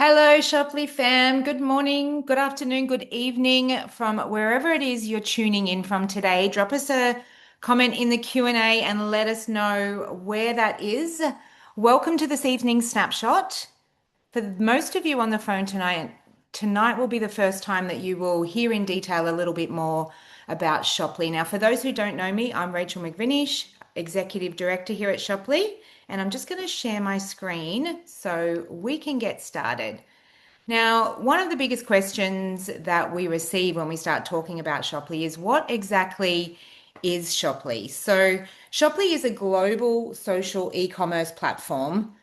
Hello, Shopley fam. Good morning, good afternoon, good evening from wherever it is you're tuning in from today. Drop us a comment in the Q&A and let us know where that is. Welcome to this evening's snapshot. For most of you on the phone tonight will be the first time that you will hear in detail a little bit more about Shopley. Now, for those who don't know me, I'm Rachel McVinish, Executive Director here at Shopley, and I'm just going to share my screen so we can get started. Now, one of the biggest questions that we receive when we start talking about Shopley is what exactly is Shopley? So, Shopley is a global social e-commerce platform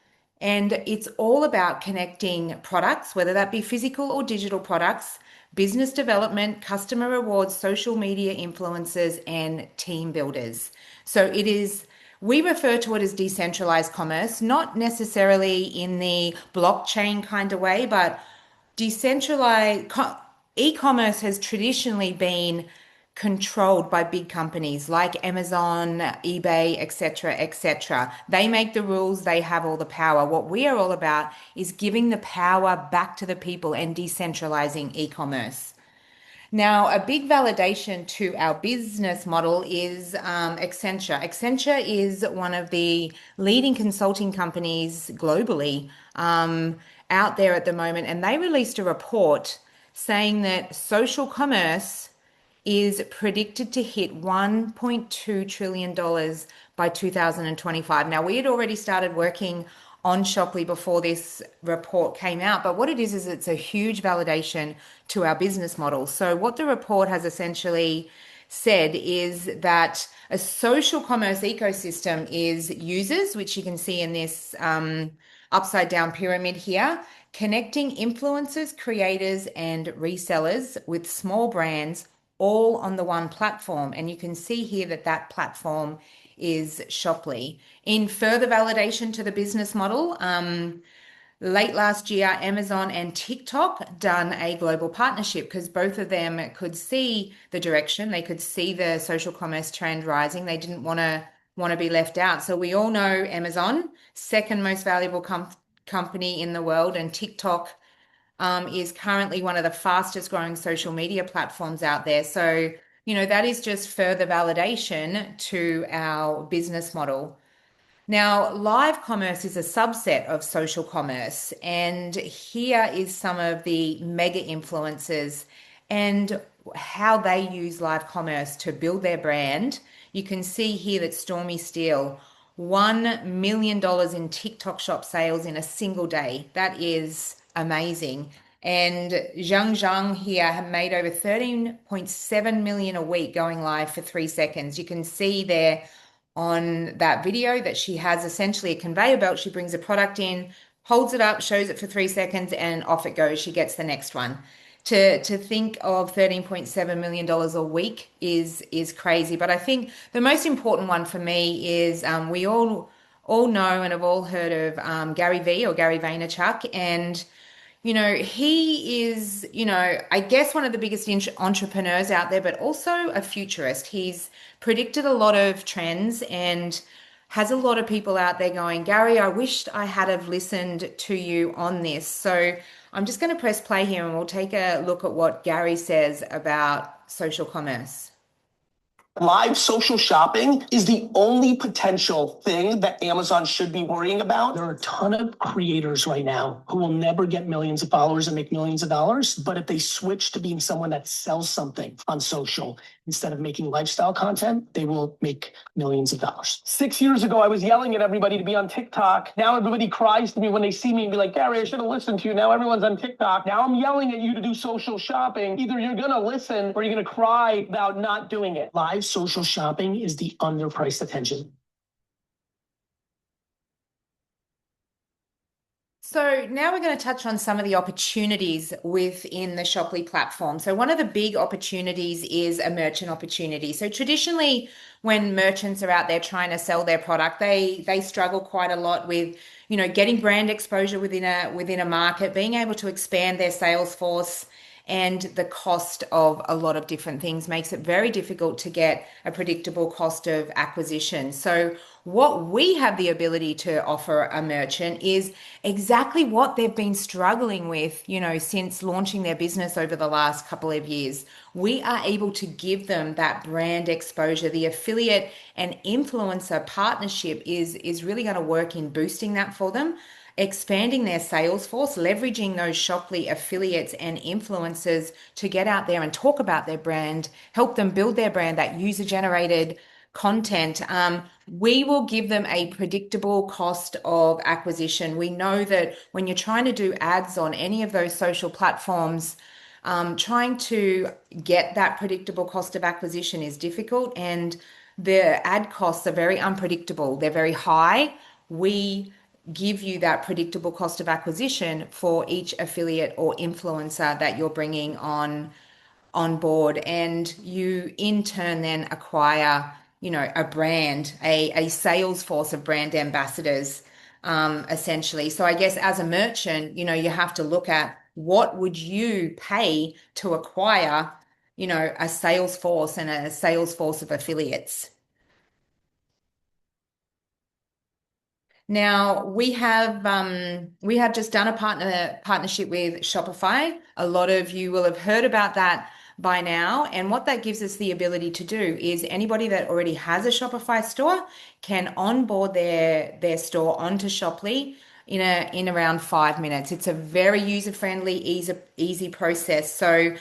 and it's all about connecting products, whether that be physical or digital products, business development, customer rewards, social media influencers, and team builders. So we refer to it as decentralized commerce, not necessarily in the blockchain kind of way, but decentralized e-commerce has traditionally been controlled by big companies like Amazon, eBay, etc., etc. They make the rules, they have all the power. What we are all about is giving the power back to the people and decentralizing e-commerce. Now, a big validation to our business model is Accenture. Accenture is one of the leading consulting companies globally out there at the moment, and they released a report saying that social commerce is predicted to hit $1.2 trillion by 2025. Now, we had already started working on Shopley before this report came out, but what it is it's a huge validation to our business model. So, what the report has essentially said is that a social commerce ecosystem is users, which you can see in this upside down pyramid here, connecting influencers, creators, and resellers with small brands all on the one platform. And you can see here that that platform is Shopley. In further validation to the business model, late last year, Amazon and TikTok done a global partnership because both of them could see the direction. They could see the social commerce trend rising. They didn't want to be left out. So we all know Amazon, second most valuable company in the world, and TikTok is currently one of the fastest growing social media platforms out there. So, that is just further validation to our business model. Now, live commerce is a subset of social commerce, and here is some of the mega influencers and how they use live commerce to build their brand. You can see here that Stormy Steele, $1 million in TikTok shop sales in a single day. That is amazing. And Zhang here have made over 13.7 million a week going live for 3 seconds. You can see there on that video that she has essentially a conveyor belt. She brings a product in, holds it up, shows it for 3 seconds, and off it goes. She gets the next one. To think of $13.7 million a week is crazy. But I think the most important one for me is we all know and have all heard of Gary V or Gary Vaynerchuk. And he is, I guess one of the biggest entrepreneurs out there, but also a futurist. He's predicted a lot of trends and has a lot of people out there going, Gary, I wished I had have listened to you on this. So I'm just going to press play here and we'll take a look at what Gary says about social commerce. Live social shopping is the only potential thing that Amazon should be worrying about. There are a ton of creators right now who will never get millions of followers and make millions of dollars. But if they switch to being someone that sells something on social instead of making lifestyle content, they will make millions of dollars. 6 years ago, I was yelling at everybody to be on TikTok. Now everybody cries to me when they see me and be like, Gary, I should have listened to you. Now everyone's on TikTok. Now I'm yelling at you to do social shopping. Either you're going to listen or you're going to cry about not doing it. Live social shopping is the underpriced attention. So now we're going to touch on some of the opportunities within the Shopley platform. So one of the big opportunities is a merchant opportunity. So traditionally, when merchants are out there trying to sell their product, they struggle quite a lot with, getting brand exposure within a market, being able to expand their sales force, and the cost of a lot of different things makes it very difficult to get a predictable cost of acquisition. So What we have the ability to offer a merchant is exactly what they've been struggling with, since launching their business over the last couple of years. We are able to give them that brand exposure. The affiliate and influencer partnership is really going to work in boosting that for them, expanding their sales force, leveraging those Shoply affiliates and influencers to get out there and talk about their brand, help them build their brand, that user generated content. We will give them a predictable cost of acquisition. We know that when you're trying to do ads on any of those social platforms, trying to get that predictable cost of acquisition is difficult, and the ad costs are very unpredictable. They're very high. We give you that predictable cost of acquisition for each affiliate or influencer that you're bringing on board, and you in turn then acquire a brand, a sales force of brand ambassadors, essentially. So I guess as a merchant, you have to look at what would you pay to acquire a sales force and a sales force of affiliates. Now we have just done a partnership with Shopify. A lot of you will have heard about that by now. And what that gives us the ability to do is anybody that already has a Shopify store can onboard their store onto Shoply in around 5 minutes. It's a very user-friendly, easy process. So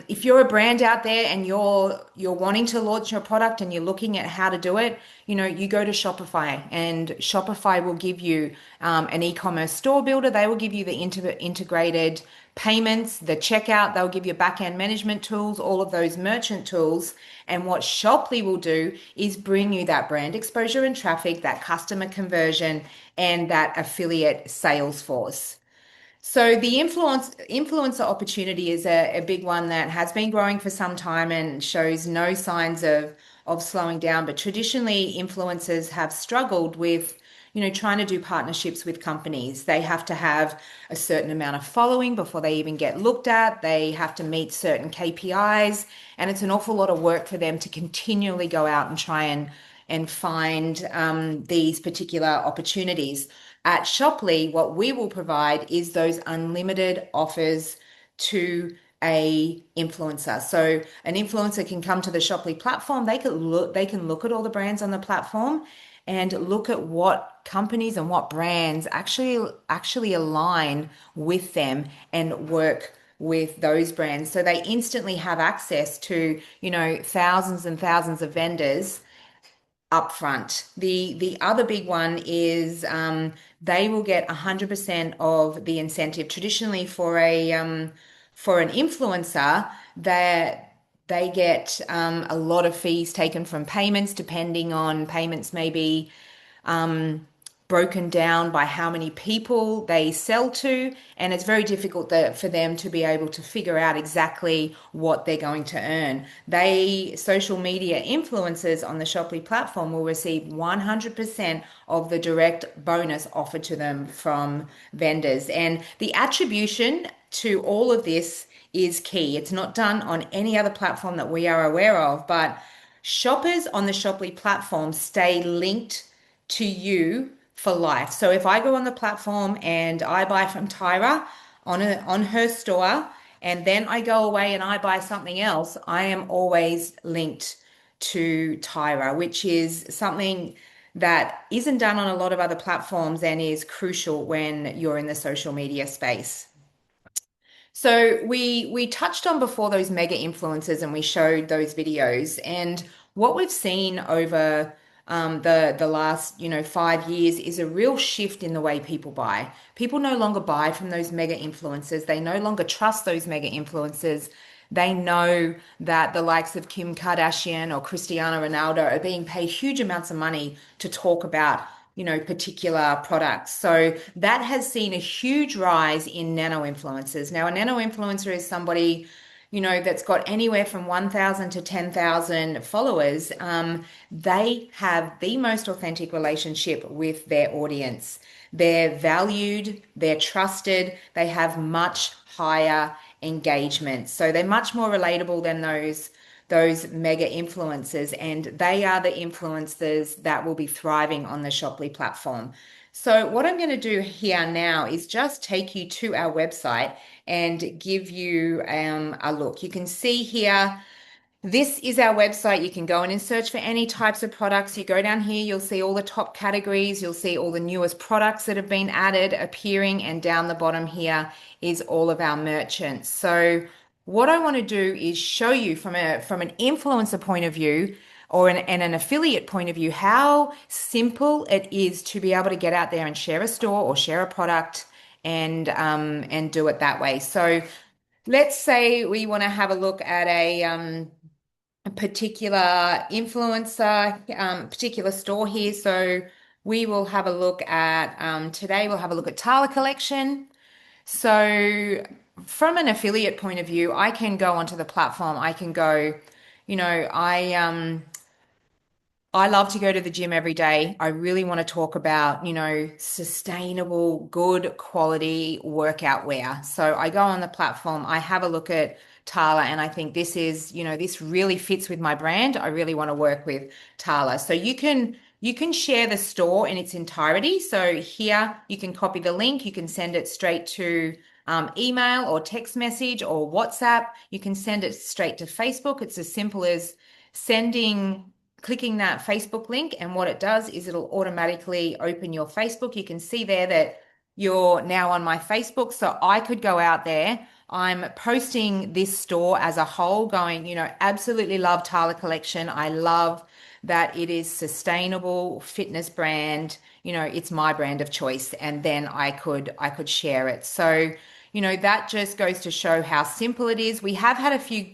if you're a brand out there and you're wanting to launch your product and you're looking at how to do it, you go to Shopify, and Shopify will give you an e-commerce store builder. They will give you the integrated payments, the checkout. They'll give you back-end management tools, all of those merchant tools. And what Shoply will do is bring you that brand exposure and traffic, that customer conversion, and that affiliate sales force. So the influencer opportunity is a big one that has been growing for some time and shows no signs of slowing down. But traditionally, influencers have struggled with, trying to do partnerships with companies. They have to have a certain amount of following before they even get looked at. They have to meet certain KPIs, and it's an awful lot of work for them to continually go out and try and find these particular opportunities. At Shoply, what we will provide is those unlimited offers to a influencer. So an influencer can come to the Shoply platform. They can look at all the brands on the platform and look at what companies and what brands actually align with them and work with those brands. So they instantly have access to, thousands and thousands of vendors upfront. The other big one is they will get 100% of the incentive. Traditionally, for an influencer, that they get a lot of fees taken from payments, depending on payments maybe broken down by how many people they sell to, and it's very difficult for them to be able to figure out exactly what they're going to earn. Social media influencers on the Shoply platform will receive 100% of the direct bonus offered to them from vendors, and the attribution to all of this is key. It's not done on any other platform that we are aware of, but shoppers on the Shoply platform stay linked to you for life. So if I go on the platform and I buy from Tyra on her store, and then I go away and I buy something else, I am always linked to Tyra, which is something that isn't done on a lot of other platforms and is crucial when you're in the social media space. So we touched on before those mega influencers, and we showed those videos, and what we've seen over the last 5 years is a real shift in the way people buy. People no longer buy from those mega influencers. They no longer trust those mega influencers. They know that the likes of Kim Kardashian or Cristiano Ronaldo are being paid huge amounts of money to talk about, particular products. So that has seen a huge rise in nano influencers. Now, a nano influencer is somebody, that's got anywhere from 1,000 to 10,000 followers. They have the most authentic relationship with their audience. They're valued, they're trusted, they have much higher engagement. So they're much more relatable than those mega influencers, and they are the influencers that will be thriving on the Shoply platform. So, what I'm going to do here now is just take you to our website and give you a look. You can see here this is our website. You can go in and search for any types of products. You go down here, you'll see all the top categories. You'll see all the newest products that have been added appearing. And down the bottom here is all of our merchants. So what I want to do is show you from an influencer point of view or an affiliate point of view, how simple it is to be able to get out there and share a store or share a product and do it that way. So let's say we want to have a look at a particular influencer, particular store here. So we will have a look at today. We'll have a look at Tala Collection. So from an affiliate point of view, I can go onto the platform. I can go, you know, I love to go to the gym every day. I really want to talk about, sustainable, good quality workout wear. So I go on the platform, I have a look at Tala, and I think this really fits with my brand. I really want to work with Tala. So you can share the store in its entirety. So here you can copy the link, you can send it straight to email or text message or WhatsApp. You can send it straight to Facebook. It's as simple as clicking that Facebook link, and what it does is it'll automatically open your Facebook. You can see there that you're now on my Facebook. So I could go out there. I'm posting this store as a whole, going, absolutely love Tala Collection. I love that it is sustainable fitness brand. It's my brand of choice. And then I could share it. So, that just goes to show how simple it is. We have had a few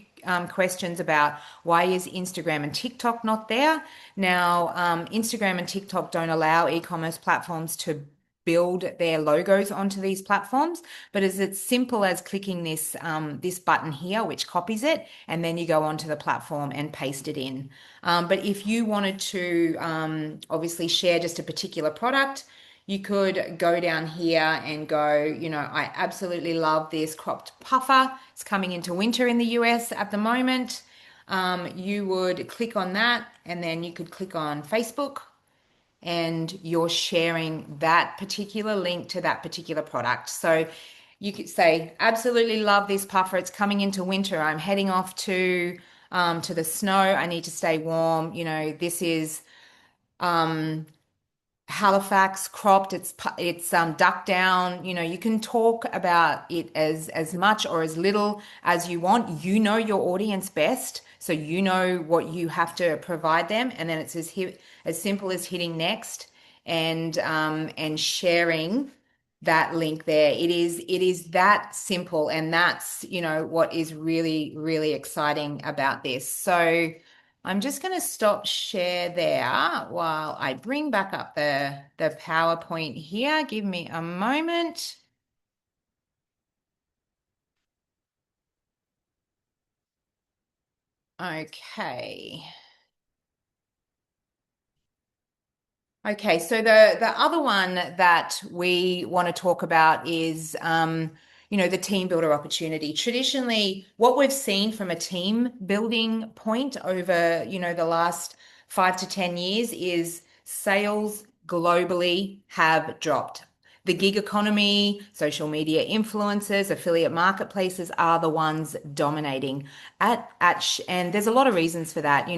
questions about why is Instagram and TikTok not there. Now, Instagram and TikTok don't allow e-commerce platforms to build their logos onto these platforms, but is it simple as clicking this button here, which copies it, and then you go onto the platform and paste it in. But if you wanted to obviously share just a particular product, you could go down here and go, I absolutely love this cropped puffer. It's coming into winter in the US at the moment. You would click on that, and then you could click on Facebook, and you're sharing that particular link to that particular product. So you could say, absolutely love this puffer. It's coming into winter. I'm heading off to the snow. I need to stay warm. This is Halifax cropped. It's duck down. You can talk about it as much or as little as you want. Your audience best, so you know what you have to provide them, and then it's as simple as hitting next and sharing that link there. It is that simple, and that's what is really really exciting about this. So I'm just going to stop share there while I bring back up the PowerPoint here. Give me a moment. Okay. Okay, so the other one that we want to talk about is the team builder opportunity. Traditionally, what we've seen from a team building point over, the last 5 to 10 years is sales globally have dropped. The gig economy, social media influencers, affiliate marketplaces are the ones dominating. And there's a lot of reasons for that.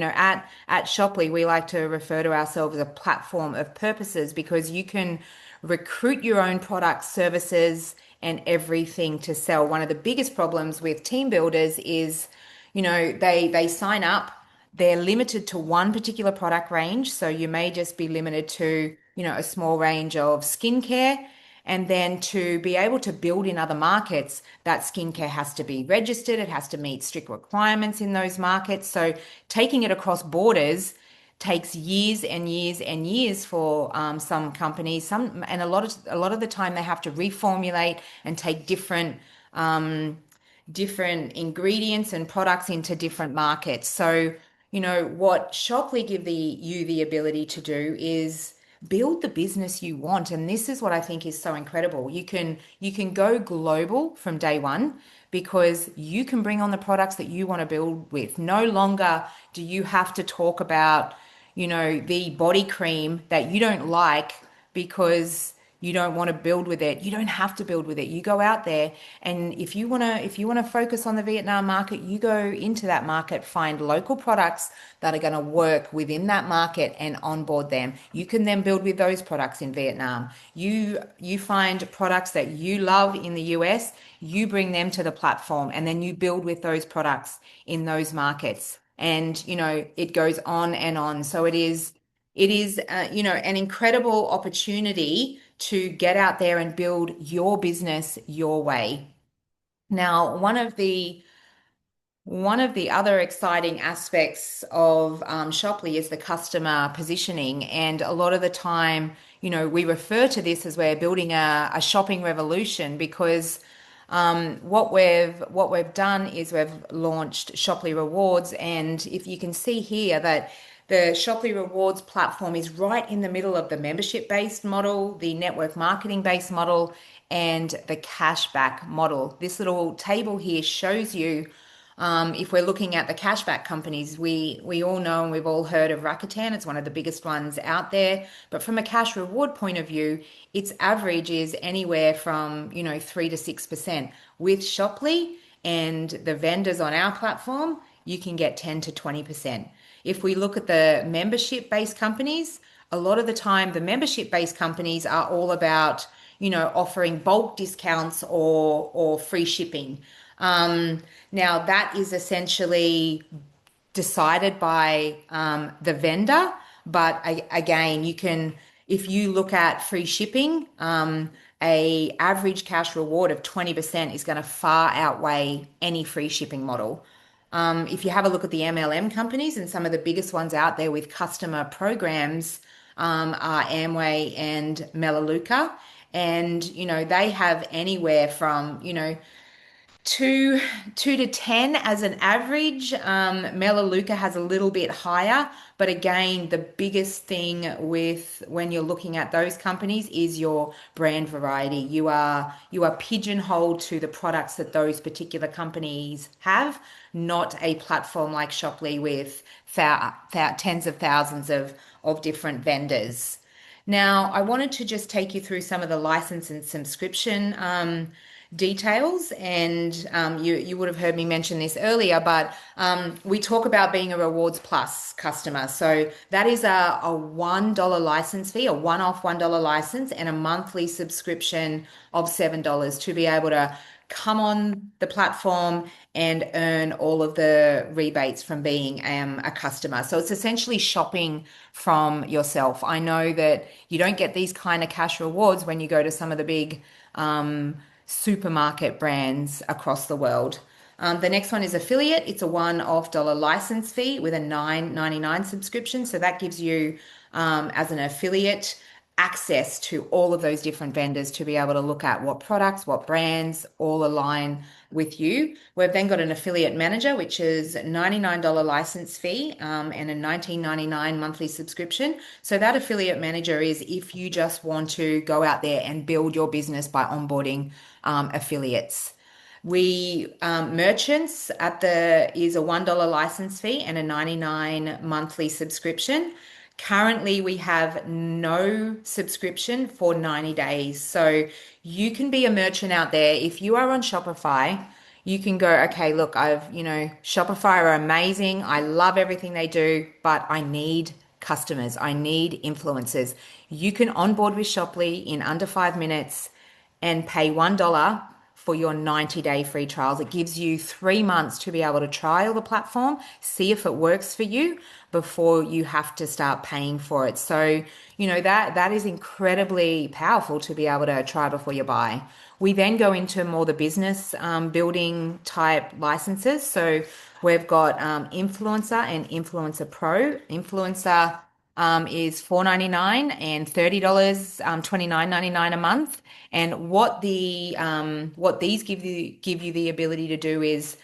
At Shoply, we like to refer to ourselves as a platform of purposes, because you can recruit your own products, services, and everything to sell. One of the biggest problems with team builders is, they sign up, they're limited to one particular product range. So you may just be limited to, a small range of skincare. And then to be able to build in other markets, that skincare has to be registered. It has to meet strict requirements in those markets. So taking it across borders takes years and years and years for some companies. And a lot of the time they have to reformulate and take different ingredients and products into different markets. So, what Shoply give you the ability to do is build the business you want. And this is what I think is so incredible. You can go global from day one because you can bring on the products that you want to build with. No longer do you have to talk about, the body cream that you don't like because you don't want to build with it. You don't have to build with it. You go out there, and if you want to focus on the Vietnam market, you go into that market, find local products that are going to work within that market and onboard them. You can then build with those products in Vietnam. You find products that you love in the US, you bring them to the platform, and then you build with those products in those markets. And it goes on and on. So it is an incredible opportunity to get out there and build your business your way. Now, one of the other exciting aspects of Shoply is the customer positioning. And a lot of the time, we refer to this as we're building a shopping revolution because what we've done is we've launched Shoply Rewards. And if you can see here that the Shoply Rewards platform is right in the middle of the membership-based model, the network marketing-based model, and the cashback model. This little table here shows you if we're looking at the cashback companies, we all know and we've all heard of Rakuten. It's one of the biggest ones out there. But from a cash reward point of view, its average is anywhere from 3 to 6%. With Shoply and the vendors on our platform, you can get 10 to 20%. If we look at the membership-based companies, a lot of the time the membership-based companies are all about offering bulk discounts or free shipping. Now that is essentially decided by the vendor, but again, if you look at free shipping, a average cash reward of 20% is going to far outweigh any free shipping model. If you have a look at the MLM companies and some of the biggest ones out there with customer programs are Amway and Melaleuca. And, they have anywhere from, two to 10 as an average. Melaleuca has a little bit higher, but again, the biggest thing with when you're looking at those companies is your brand variety. You are pigeonholed to the products that those particular companies have, not a platform like Shoply with tens of thousands of different vendors. Now, I wanted to just take you through some of the license and subscription details. And you would have heard me mention this earlier, but we talk about being a Rewards Plus customer. So that is a $1 license fee, a one-off $1 license, and a monthly subscription of $7 to be able to come on the platform and earn all of the rebates from being a customer. So it's essentially shopping from yourself. I know that you don't get these kind of cash rewards when you go to some of the big supermarket brands across the world. The next one is affiliate. It's a one-off dollar license fee with a $9.99 subscription. So that gives you, as an affiliate, access to all of those different vendors to be able to look at what products, what brands all align with you. We've then got an affiliate manager, which is $99 license fee and a $19.99 monthly subscription. So that affiliate manager is if you just want to go out there and build your business by onboarding affiliates. We merchants is a $1 license fee and a 99 monthly subscription. Currently, we have no subscription for 90 days. So you can be a merchant out there. If you are on Shopify, you can go, okay, look, Shopify are amazing. I love everything they do, but I need customers. I need influencers. You can onboard with Shoply in under 5 minutes and pay $1 for your 90-day free trials. It gives you 3 months to be able to trial the platform, see if it works for you before you have to start paying for it. So, that is incredibly powerful to be able to try before you buy. We then go into more the business building type licenses. So we've got Influencer and Influencer Pro. Influencer is $4.99 and $30, $29.99 a month. And what these give you the ability to do is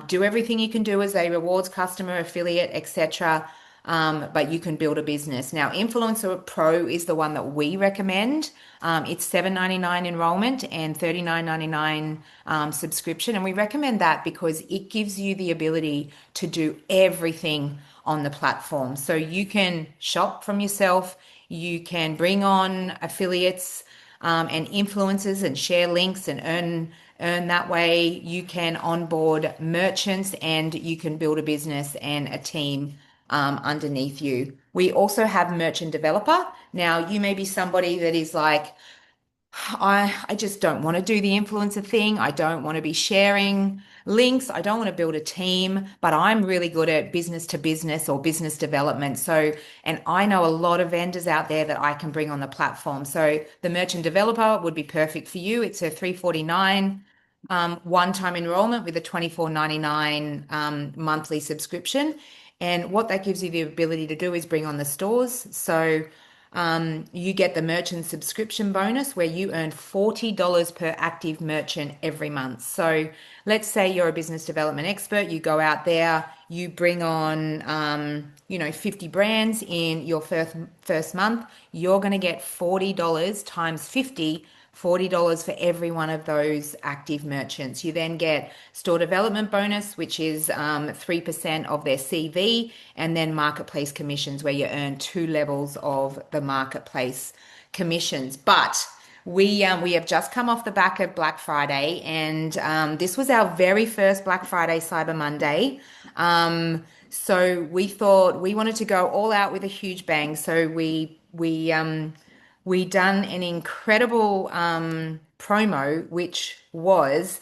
do everything you can do as a rewards customer, affiliate, etc. but you can build a business. Now, Influencer Pro is the one that we recommend. It's $7.99 enrollment and $39.99 subscription. And we recommend that because it gives you the ability to do everything on the platform. So you can shop from yourself, you can bring on affiliates and influencers and share links and earn that way. You can onboard merchants and you can build a business and a team underneath you. We also have merchant developer. Now, you may be somebody that is like, I just don't want to do the influencer thing. I don't want to be sharing links. I don't want to build a team, but I'm really good at business to business or business development. So, and I know a lot of vendors out there that I can bring on the platform. So the merchant developer would be perfect for you. It's a 349 one-time enrollment with a 24.99 monthly subscription. And what that gives you the ability to do is bring on the stores. So you get the merchant subscription bonus where you earn $40 per active merchant every month. So let's say you're a business development expert, you go out there, you bring on, 50 brands in your first month, you're going to get $40 times 50, $40 for every one of those active merchants. You then get store development bonus, which is 3% of their CV, and then marketplace commissions, where you earn two levels of the marketplace commissions. But we have just come off the back of Black Friday, and this was our very first Black Friday Cyber Monday. So we thought we wanted to go all out with a huge bang. So we done an incredible promo, which was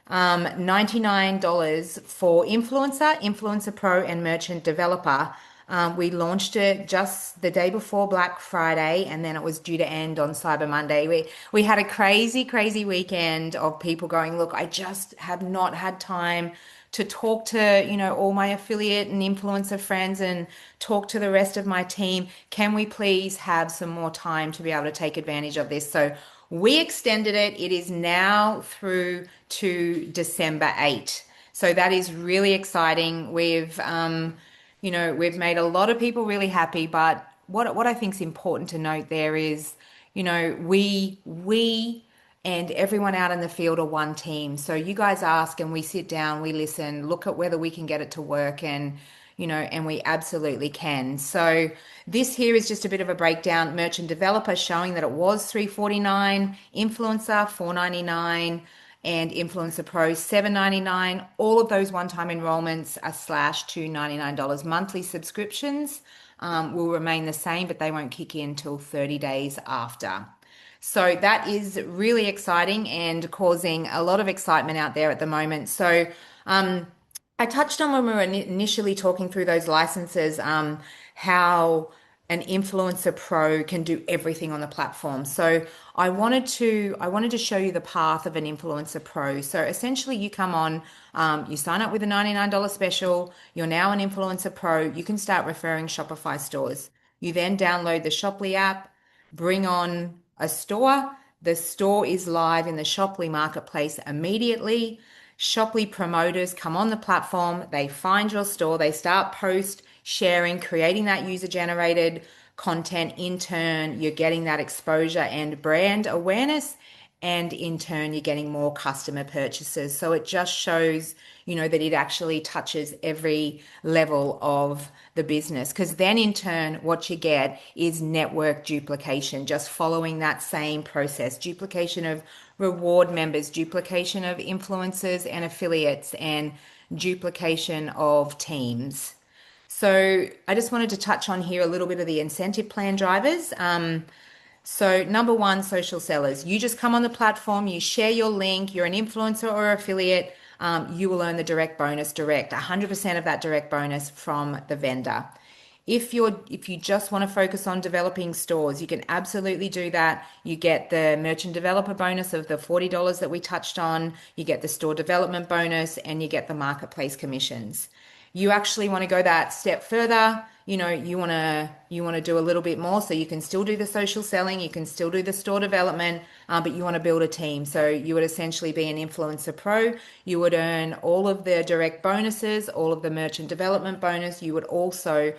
$99 for Influencer Pro, and Merchant Developer. We launched it just the day before Black Friday, and then it was due to end on Cyber Monday. We had a crazy, crazy weekend of people going, look, I just have not had time to talk to, all my affiliate and influencer friends and talk to the rest of my team. Can we please have some more time to be able to take advantage of this? So we extended it. It is now through to December 8. So that is really exciting. We've made a lot of people really happy, but what I think is important to note there is, we and everyone out in the field are one team. So you guys ask and we sit down, we listen, look at whether we can get it to work, and we absolutely can. So this here is just a bit of a breakdown. Merchant developer showing that it was 349, influencer 499, and Influencer Pro $7.99. All of those one-time enrollments are slashed to $99. Monthly subscriptions will remain the same, but they won't kick in till 30 days after. So that is really exciting and causing a lot of excitement out there at the moment. So I touched on when we were initially talking through those licenses, how an influencer pro can do everything on the platform. So I wanted to show you the path of an influencer pro. So essentially you come on, you sign up with a $99 special, you're now an influencer pro, you can start referring Shopify stores. You then download the Shoply app, bring on a store. The store is live in the Shoply marketplace immediately. Shoply promoters come on the platform, they find your store, they start sharing, creating that user generated content. In turn, you're getting that exposure and brand awareness, and in turn, you're getting more customer purchases. So it just shows, that it actually touches every level of the business. Because then in turn, what you get is network duplication, just following that same process, duplication of reward members, duplication of influencers and affiliates, and duplication of teams. So I just wanted to touch on here a little bit of the incentive plan drivers. So number one, social sellers. You just come on the platform, you share your link, you're an influencer or affiliate, you will earn the direct bonus, 100% of that direct bonus from the vendor. If you just want to focus on developing stores, you can absolutely do that. You get the merchant developer bonus of the $40 that we touched on, you get the store development bonus, and you get the marketplace commissions. You actually want to go that step further, you want to do a little bit more, so you can still do the social selling, you can still do the store development, but you want to build a team. So you would essentially be an influencer pro. You would earn all of the direct bonuses, all of the merchant development bonus. You would also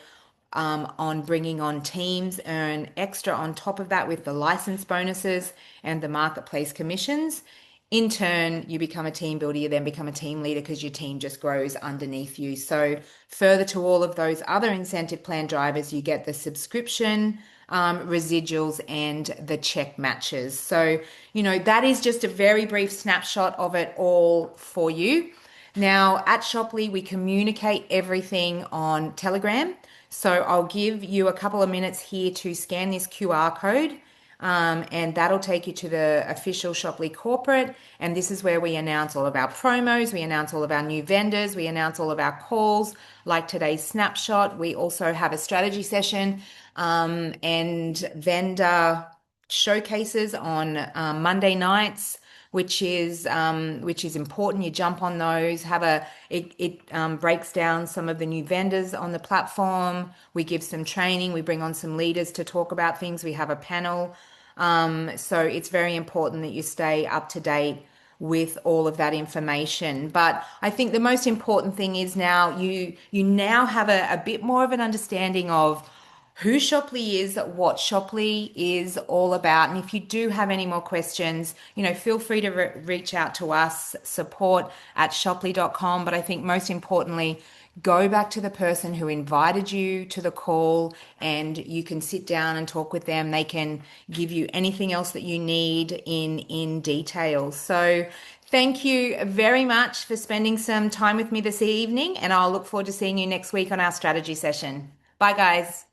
on bringing on teams, earn extra on top of that with the license bonuses and the marketplace commissions. In turn, you become a team builder, you then become a team leader because your team just grows underneath you. So, further to all of those other incentive plan drivers, you get the subscription, residuals, and the check matches. So, that is just a very brief snapshot of it all for you. Now, at Shopley, we communicate everything on Telegram. So I'll give you a couple of minutes here to scan this QR code, and that'll take you to the official Shopley corporate. And this is where we announce all of our promos, we announce all of our new vendors, we announce all of our calls, like today's snapshot. We also have a strategy session and vendor showcases on Monday nights, which is important. You jump on those. It breaks down some of the new vendors on the platform. We give some training. We bring on some leaders to talk about things. We have a panel. So it's very important that you stay up to date with all of that information. But I think the most important thing is now you now have a bit more of an understanding of who Shopley is, what Shopley is all about. And if you do have any more questions, feel free to reach out to us, support@shopley.com. But I think most importantly, go back to the person who invited you to the call and you can sit down and talk with them. They can give you anything else that you need in detail. So thank you very much for spending some time with me this evening, and I'll look forward to seeing you next week on our strategy session. Bye, guys.